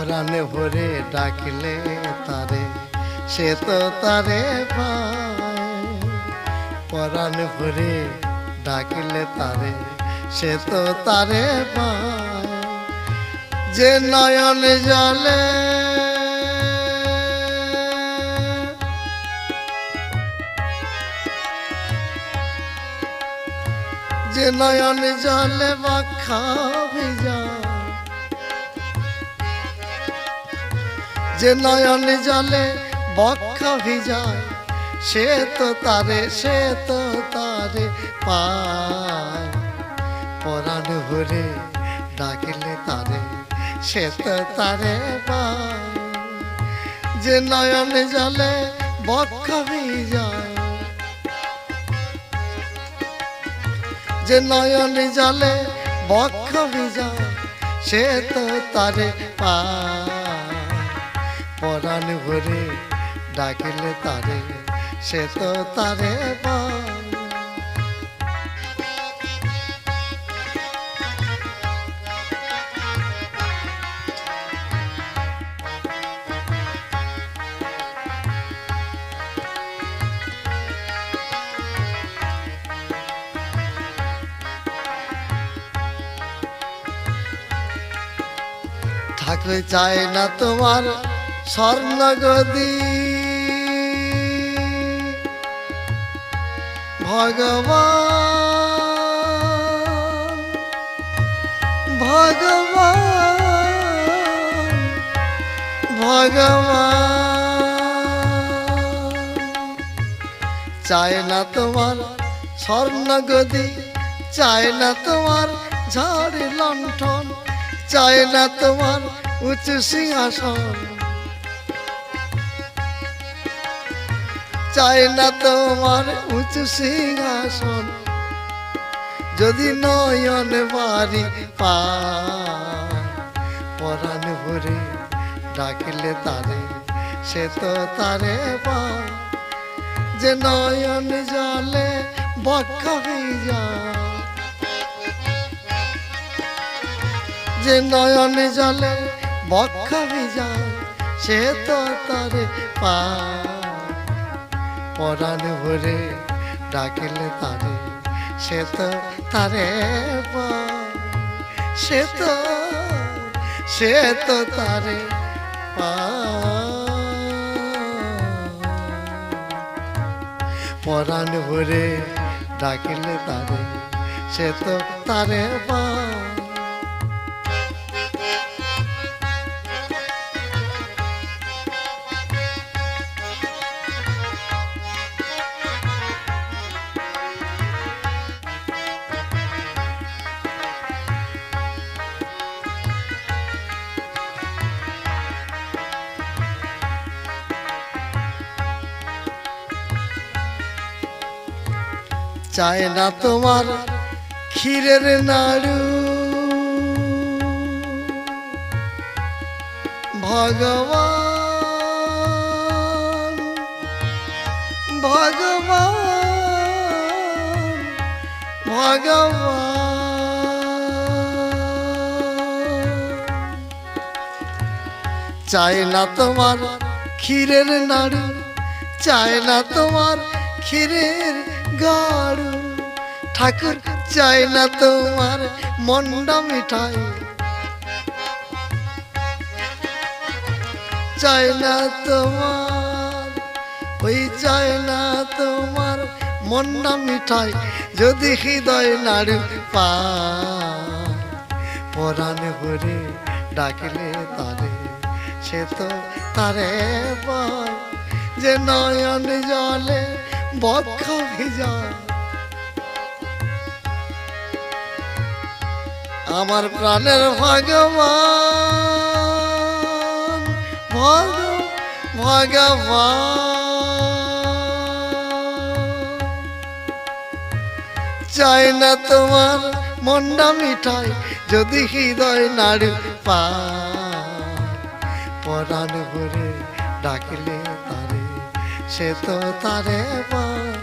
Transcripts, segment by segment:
পরাণে ভরে ডাকলে তারে সে তো তারে পায়। পরাণে ভরে ডাকলে তারে সে তো তারে পায়। যে নয়ন জলে যে নয়ন জলে বক্ষা ভিজায়, যে নয়ন জলে বক্ষা ভিজায় সে তো তারে পায়। পরাণ ভরে ডাকলে তারে সে তো তারে পায়। যে নয়ন জলে বক্ষা ভিজায়, যে নয়ন জলে বক্ষা ভিজায় সে তো তারে পায়। পরাণ ভরে ডাকলে তারে সে তো তারে পায়। ঠাকুর চায় না তোমার স্বর্ণ গদি, ভগবান ভগবান ভগবান চায় না তোমার স্বর্ণ গদি, চায় না তোমার ঝাড় লণ্ঠন, চায় না তোমার উঁচু সিংহাসন, চায় না তোমার উঁচু সিংহাসন। যদি নয়ন বাড়ি পায়, পরাণ ভরে ডাকলে তারে সে তো তারে পায়। যে নয়ন জলে বক্ষা ভিজায়, যে নয়ন জলে বক্ষা ভিজায় সে তো তারে পায়। পরাণ ভরে ডাকলে তারে সে তো তারে পায়। সে তো তারে পায়। পরাণ ভরে ডাকলে তারে সে তো তারে পায়। চায় না তোমার ক্ষীরের নাড়ু, ভগবান ভগবান ভগবান চায় না তোমার ক্ষীরের নাড়ু, চায় না তোমার ক্ষীরের গাড়ু। ঠাকুর চায় না তোমার মন্ডা মিঠাই, চায় না তোমার চায় না তোমার মন্ডা মিঠাই। যদি হৃদয় নাড়ু পায়, পরাণ ভরে ডাকলে তারে সে তো তারে পায়। যে নয়ন জলে বক্ষা ভিজায়, আমার প্রাণের ভগবান ভগবান চায় না তোমার মন্ডা মিঠাই। যদি হৃদয় নাড়ু পায়, পরাণ ভরে ডাকলে তারে সে তো তারে পায়।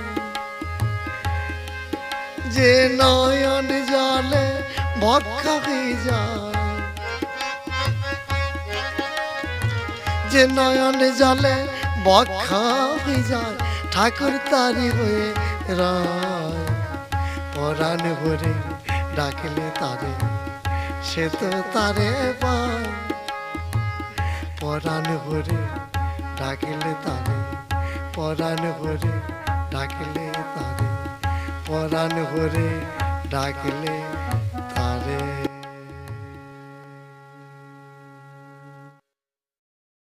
যে নয়ন জলে বক্ষা ভিজায়, যে নয়ন জলে বক্ষা যায় ঠাকুর তারি হয়ে রায় পরাণ ভরে ডাকলে তারে সে তো তারে পায় পরাণ ভরে ডাকলে তারে পরাণ ভরে ডাকলে তারে পরাণ ভরে ডাকলে